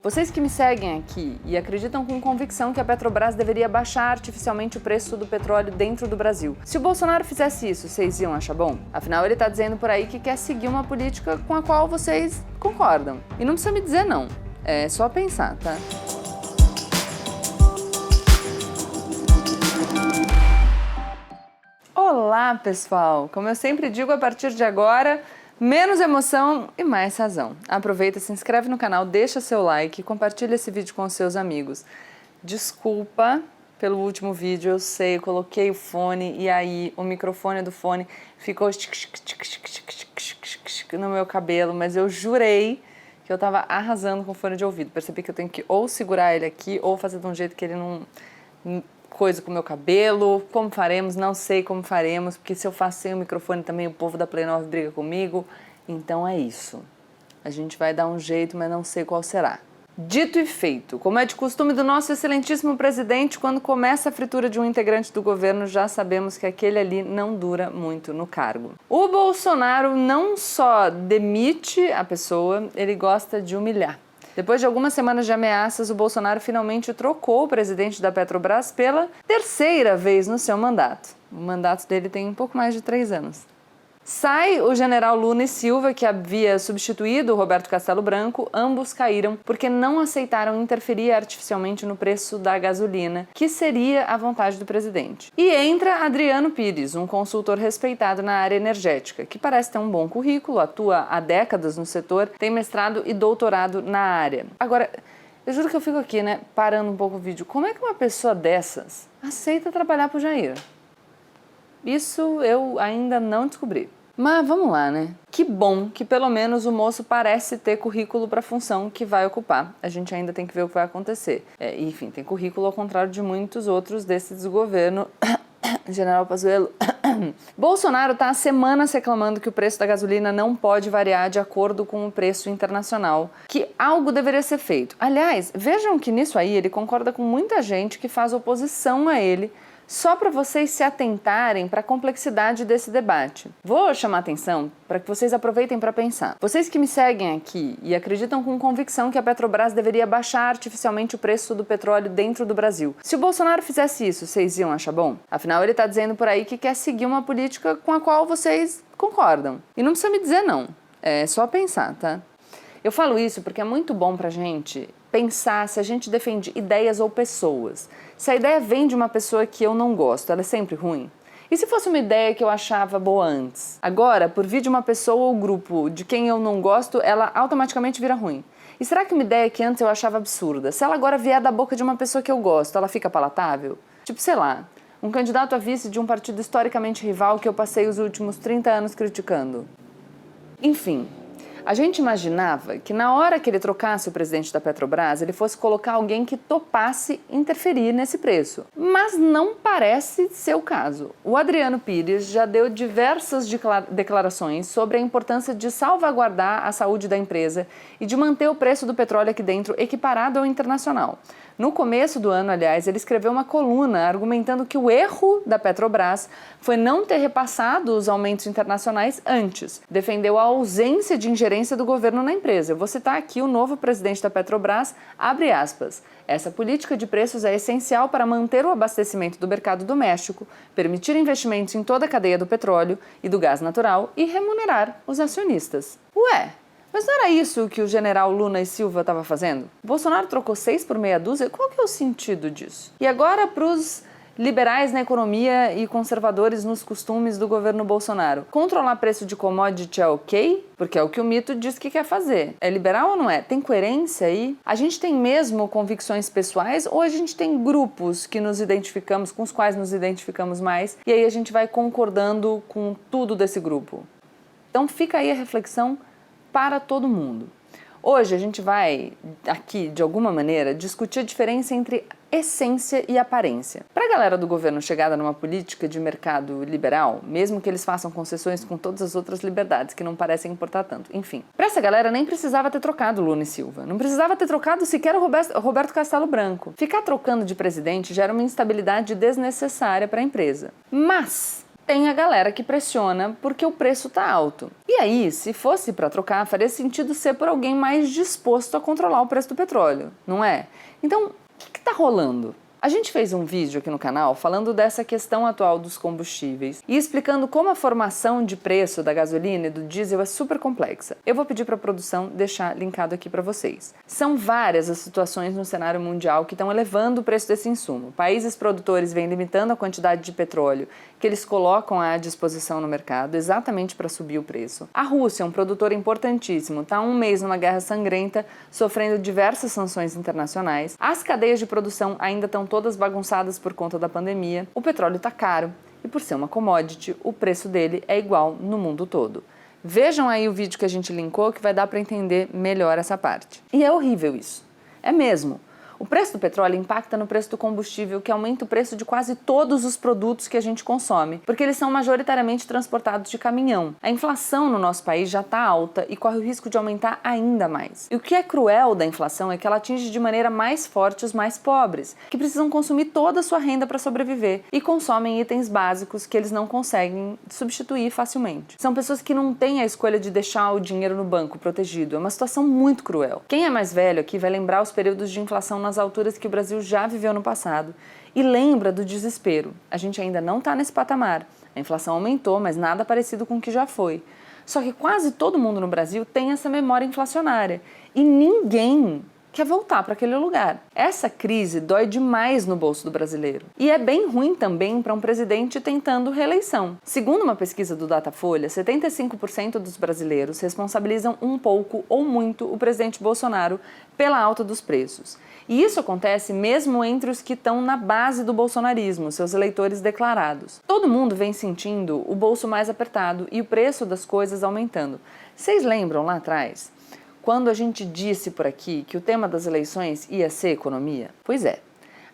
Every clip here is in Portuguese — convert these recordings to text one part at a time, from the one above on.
Vocês que me seguem aqui e acreditam com convicção que a Petrobras deveria baixar artificialmente o preço do petróleo dentro do Brasil. Se o Bolsonaro fizesse isso, vocês iam achar bom? Afinal, ele tá dizendo por aí que quer seguir uma política com a qual vocês concordam. E não precisa me dizer não, é só pensar, tá? Olá, pessoal! Como eu sempre digo, a partir de agora, menos emoção e mais razão. Aproveita, se inscreve no canal, deixa seu like e compartilha esse vídeo com os seus amigos. Desculpa pelo último vídeo, eu sei, eu coloquei o fone e aí o microfone do fone ficou no meu cabelo, mas eu jurei que eu tava arrasando com o fone de ouvido. Percebi que eu tenho que ou segurar ele aqui ou fazer de um jeito que ele não coisa com o meu cabelo. Como faremos? Não sei como faremos, porque se eu faço sem o microfone também o povo da Play 9 briga comigo. Então é isso. A gente vai dar um jeito, mas não sei qual será. Dito e feito, como é de costume do nosso excelentíssimo presidente, quando começa a fritura de um integrante do governo, já sabemos que aquele ali não dura muito no cargo. O Bolsonaro não só demite a pessoa, ele gosta de humilhar. Depois de algumas semanas de ameaças, o Bolsonaro finalmente trocou o presidente da Petrobras pela terceira vez no seu mandato. O mandato dele tem um pouco mais de 3 anos. Sai o general Luna e Silva, que havia substituído o Roberto Castelo Branco. Ambos caíram porque não aceitaram interferir artificialmente no preço da gasolina, que seria a vontade do presidente. E entra Adriano Pires, um consultor respeitado na área energética, que parece ter um bom currículo, atua há décadas no setor, tem mestrado e doutorado na área. Agora, eu juro que eu fico aqui, parando um pouco o vídeo. Como é que uma pessoa dessas aceita trabalhar pro Jair? Isso eu ainda não descobri. Mas vamos lá, Que bom que pelo menos o moço parece ter currículo para a função que vai ocupar. A gente ainda tem que ver o que vai acontecer. Enfim, tem currículo ao contrário de muitos outros desses do governo. General Pazuello. Bolsonaro está há semanas reclamando que o preço da gasolina não pode variar de acordo com o preço internacional, que algo deveria ser feito. Aliás, vejam que nisso aí ele concorda com muita gente que faz oposição a ele, só para vocês se atentarem para a complexidade desse debate. Vou chamar atenção para que vocês aproveitem para pensar. Vocês que me seguem aqui e acreditam com convicção que a Petrobras deveria baixar artificialmente o preço do petróleo dentro do Brasil. Se o Bolsonaro fizesse isso, vocês iam achar bom? Afinal, ele está dizendo por aí que quer seguir uma política com a qual vocês concordam. E não precisa me dizer não, é só pensar, tá? Eu falo isso porque é muito bom pra gente pensar se a gente defende ideias ou pessoas. Se a ideia vem de uma pessoa que eu não gosto, ela é sempre ruim? E se fosse uma ideia que eu achava boa antes? Agora, por vir de uma pessoa ou grupo de quem eu não gosto, ela automaticamente vira ruim. E será que uma ideia que antes eu achava absurda, se ela agora vier da boca de uma pessoa que eu gosto, ela fica palatável? Tipo, sei lá, um candidato a vice de um partido historicamente rival que eu passei os últimos 30 anos criticando. Enfim. A gente imaginava que na hora que ele trocasse o presidente da Petrobras, ele fosse colocar alguém que topasse interferir nesse preço. Mas não parece ser o caso. O Adriano Pires já deu diversas declarações sobre a importância de salvaguardar a saúde da empresa e de manter o preço do petróleo aqui dentro equiparado ao internacional. No começo do ano, aliás, ele escreveu uma coluna argumentando que o erro da Petrobras foi não ter repassado os aumentos internacionais antes. Defendeu a ausência de ingerência do governo na empresa. Eu vou citar aqui o novo presidente da Petrobras, abre aspas. Essa política de preços é essencial para manter o abastecimento do mercado doméstico, permitir investimentos em toda a cadeia do petróleo e do gás natural e remunerar os acionistas. Ué! Mas não era isso que o general Luna e Silva estava fazendo? Bolsonaro trocou 6 por meia dúzia? Qual que é o sentido disso? E agora para os liberais na economia e conservadores nos costumes do governo Bolsonaro. Controlar preço de commodity é ok? Porque é o que o mito diz que quer fazer. É liberal ou não é? Tem coerência aí? A gente tem mesmo convicções pessoais ou a gente tem grupos que nos identificamos, com os quais nos identificamos mais e aí a gente vai concordando com tudo desse grupo? Então fica aí a reflexão para todo mundo. Hoje a gente vai aqui, de alguma maneira, discutir a diferença entre essência e aparência. Para a galera do governo chegada numa política de mercado liberal, mesmo que eles façam concessões com todas as outras liberdades que não parecem importar tanto, enfim. Para essa galera nem precisava ter trocado Luna e Silva, não precisava ter trocado sequer o Roberto Castelo Branco. Ficar trocando de presidente gera uma instabilidade desnecessária para a empresa. Mas tem a galera que pressiona porque o preço tá alto. E aí, se fosse para trocar, faria sentido ser por alguém mais disposto a controlar o preço do petróleo, não é? Então, o que tá rolando? A gente fez um vídeo aqui no canal falando dessa questão atual dos combustíveis e explicando como a formação de preço da gasolina e do diesel é super complexa. Eu vou pedir para a produção deixar linkado aqui para vocês. São várias as situações no cenário mundial que estão elevando o preço desse insumo. Países produtores vêm limitando a quantidade de petróleo que eles colocam à disposição no mercado exatamente para subir o preço. A Rússia, um produtor importantíssimo, está há um mês numa guerra sangrenta, sofrendo diversas sanções internacionais. As cadeias de produção ainda estão todas bagunçadas por conta da pandemia. O petróleo está caro e, por ser uma commodity, o preço dele é igual no mundo todo. Vejam aí o vídeo que a gente linkou que vai dar para entender melhor essa parte. E é horrível isso. É mesmo. O preço do petróleo impacta no preço do combustível, que aumenta o preço de quase todos os produtos que a gente consome, porque eles são majoritariamente transportados de caminhão. A inflação no nosso país já está alta e corre o risco de aumentar ainda mais. E o que é cruel da inflação é que ela atinge de maneira mais forte os mais pobres, que precisam consumir toda a sua renda para sobreviver e consomem itens básicos que eles não conseguem substituir facilmente. São pessoas que não têm a escolha de deixar o dinheiro no banco protegido. É uma situação muito cruel. Quem é mais velho aqui vai lembrar os períodos de inflação nas alturas que o Brasil já viveu no passado e lembra do desespero. A gente ainda não está nesse patamar. A inflação aumentou, mas nada parecido com o que já foi. Só que quase todo mundo no Brasil tem essa memória inflacionária e ninguém quer voltar para aquele lugar. Essa crise dói demais no bolso do brasileiro. E é bem ruim também para um presidente tentando reeleição. Segundo uma pesquisa do Datafolha, 75% dos brasileiros responsabilizam um pouco ou muito o presidente Bolsonaro pela alta dos preços. E isso acontece mesmo entre os que estão na base do bolsonarismo, seus eleitores declarados. Todo mundo vem sentindo o bolso mais apertado e o preço das coisas aumentando. Vocês lembram lá atrás, quando a gente disse por aqui que o tema das eleições ia ser economia? Pois é,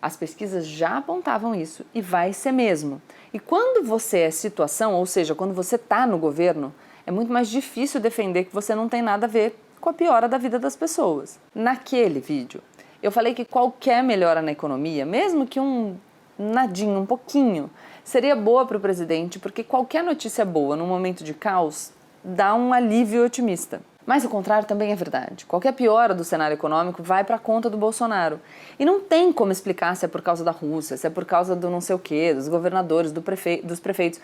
as pesquisas já apontavam isso e vai ser mesmo. E quando você é situação, ou seja, quando você está no governo, é muito mais difícil defender que você não tem nada a ver com a piora da vida das pessoas. Naquele vídeo, eu falei que qualquer melhora na economia, mesmo que um nadinho, um pouquinho, seria boa para o presidente, porque qualquer notícia boa num momento de caos dá um alívio otimista. Mas o contrário também é verdade. Qualquer piora do cenário econômico vai para a conta do Bolsonaro. E não tem como explicar se é por causa da Rússia, se é por causa do não sei o quê, dos governadores, dos prefeitos.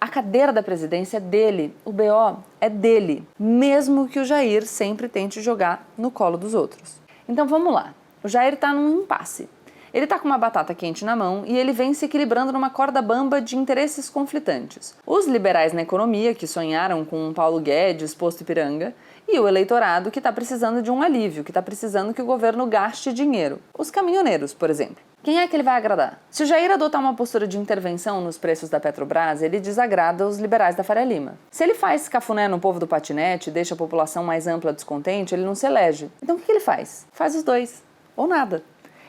A cadeira da presidência é dele, o BO é dele, mesmo que o Jair sempre tente jogar no colo dos outros. Então vamos lá. O Jair está num impasse. Ele está com uma batata quente na mão e ele vem se equilibrando numa corda bamba de interesses conflitantes. Os liberais na economia, que sonharam com um Paulo Guedes, posto Ipiranga, e o eleitorado, que está precisando de um alívio, que está precisando que o governo gaste dinheiro. Os caminhoneiros, por exemplo. Quem é que ele vai agradar? Se o Jair adotar uma postura de intervenção nos preços da Petrobras, ele desagrada os liberais da Faria Lima. Se ele faz cafuné no povo do patinete e deixa a população mais ampla descontente, ele não se elege. Então o que ele faz? Faz os dois. Ou nada.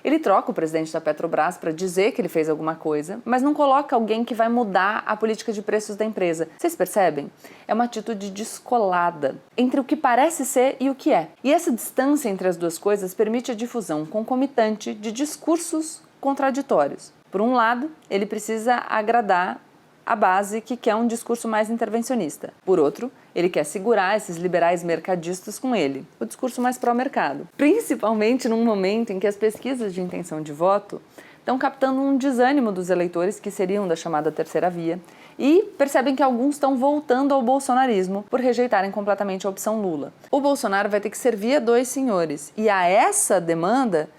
Ele troca o presidente da Petrobras para dizer que ele fez alguma coisa, mas não coloca alguém que vai mudar a política de preços da empresa. Vocês percebem? É uma atitude descolada entre o que parece ser e o que é. E essa distância entre as duas coisas permite a difusão concomitante de discursos contraditórios. Por um lado, ele precisa agradar a base que quer um discurso mais intervencionista. Por outro, ele quer segurar esses liberais mercadistas com ele, o discurso mais pró-mercado. Principalmente num momento em que as pesquisas de intenção de voto estão captando um desânimo dos eleitores que seriam da chamada terceira via e percebem que alguns estão voltando ao bolsonarismo por rejeitarem completamente a opção Lula. O Bolsonaro vai ter que servir a dois senhores e a essa demanda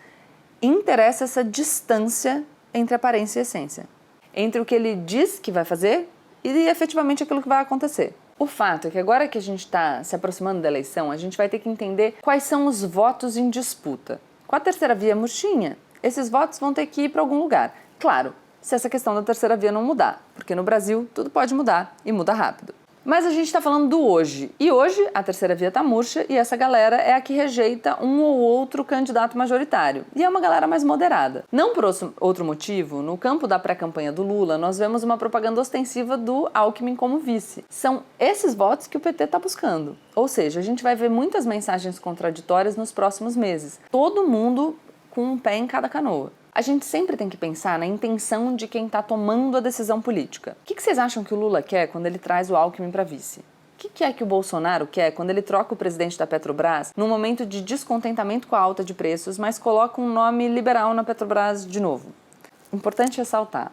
interessa essa distância entre aparência e essência, entre o que ele diz que vai fazer e efetivamente aquilo que vai acontecer. O fato é que agora que a gente está se aproximando da eleição, a gente vai ter que entender quais são os votos em disputa. Com a terceira via murchinha, esses votos vão ter que ir para algum lugar. Claro, se essa questão da terceira via não mudar, porque no Brasil tudo pode mudar e muda rápido. Mas a gente está falando do hoje, e hoje a terceira via está murcha e essa galera é a que rejeita um ou outro candidato majoritário, e é uma galera mais moderada. Não por outro motivo, no campo da pré-campanha do Lula, nós vemos uma propaganda ostensiva do Alckmin como vice. São esses votos que o PT está buscando. Ou seja, a gente vai ver muitas mensagens contraditórias nos próximos meses. Todo mundo com um pé em cada canoa. A gente sempre tem que pensar na intenção de quem está tomando a decisão política. O que vocês acham que o Lula quer quando ele traz o Alckmin para vice? O que é que o Bolsonaro quer quando ele troca o presidente da Petrobras num momento de descontentamento com a alta de preços, mas coloca um nome liberal na Petrobras de novo? Importante ressaltar.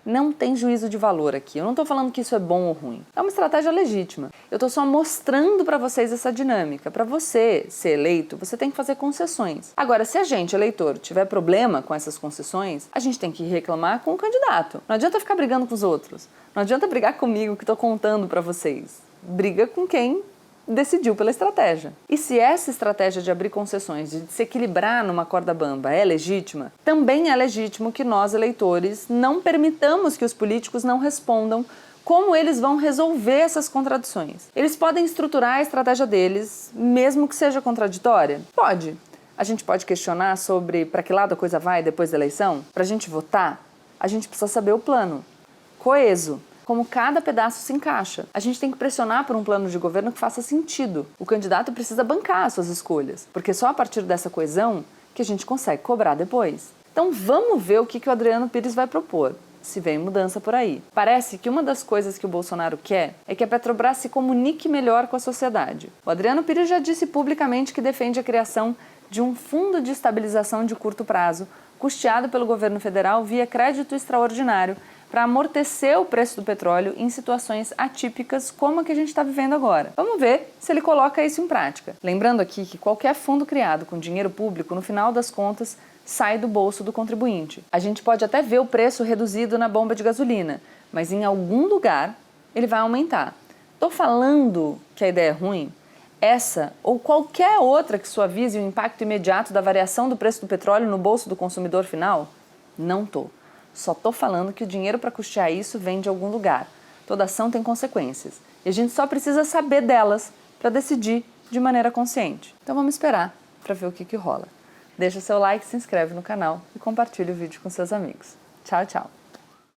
Não tem juízo de valor aqui. Eu não estou falando que isso é bom ou ruim. É uma estratégia legítima. Eu estou só mostrando para vocês essa dinâmica. Para você ser eleito, você tem que fazer concessões. Agora, se a gente, eleitor, tiver problema com essas concessões, a gente tem que reclamar com o candidato. Não adianta ficar brigando com os outros. Não adianta brigar comigo que estou contando para vocês. Briga com quem decidiu pela estratégia. E se essa estratégia de abrir concessões, de se equilibrar numa corda bamba é legítima, também é legítimo que nós, eleitores, não permitamos que os políticos não respondam como eles vão resolver essas contradições. Eles podem estruturar a estratégia deles, mesmo que seja contraditória? Pode. A gente pode questionar sobre para que lado a coisa vai depois da eleição? Para a gente votar, a gente precisa saber o plano coeso, como cada pedaço se encaixa. A gente tem que pressionar por um plano de governo que faça sentido. O candidato precisa bancar as suas escolhas, porque só a partir dessa coesão que a gente consegue cobrar depois. Então vamos ver o que o Adriano Pires vai propor, se vem mudança por aí. Parece que uma das coisas que o Bolsonaro quer é que a Petrobras se comunique melhor com a sociedade. O Adriano Pires já disse publicamente que defende a criação de um fundo de estabilização de curto prazo, custeado pelo governo federal via crédito extraordinário, para amortecer o preço do petróleo em situações atípicas como a que a gente está vivendo agora. Vamos ver se ele coloca isso em prática. Lembrando aqui que qualquer fundo criado com dinheiro público, no final das contas, sai do bolso do contribuinte. A gente pode até ver o preço reduzido na bomba de gasolina, mas em algum lugar ele vai aumentar. Estou falando que a ideia é ruim? Essa ou qualquer outra que suavize o impacto imediato da variação do preço do petróleo no bolso do consumidor final? Não estou. Só estou falando que o dinheiro para custear isso vem de algum lugar. Toda ação tem consequências. E a gente só precisa saber delas para decidir de maneira consciente. Então vamos esperar para ver o que rola. Deixa seu like, se inscreve no canal e compartilha o vídeo com seus amigos. Tchau, tchau!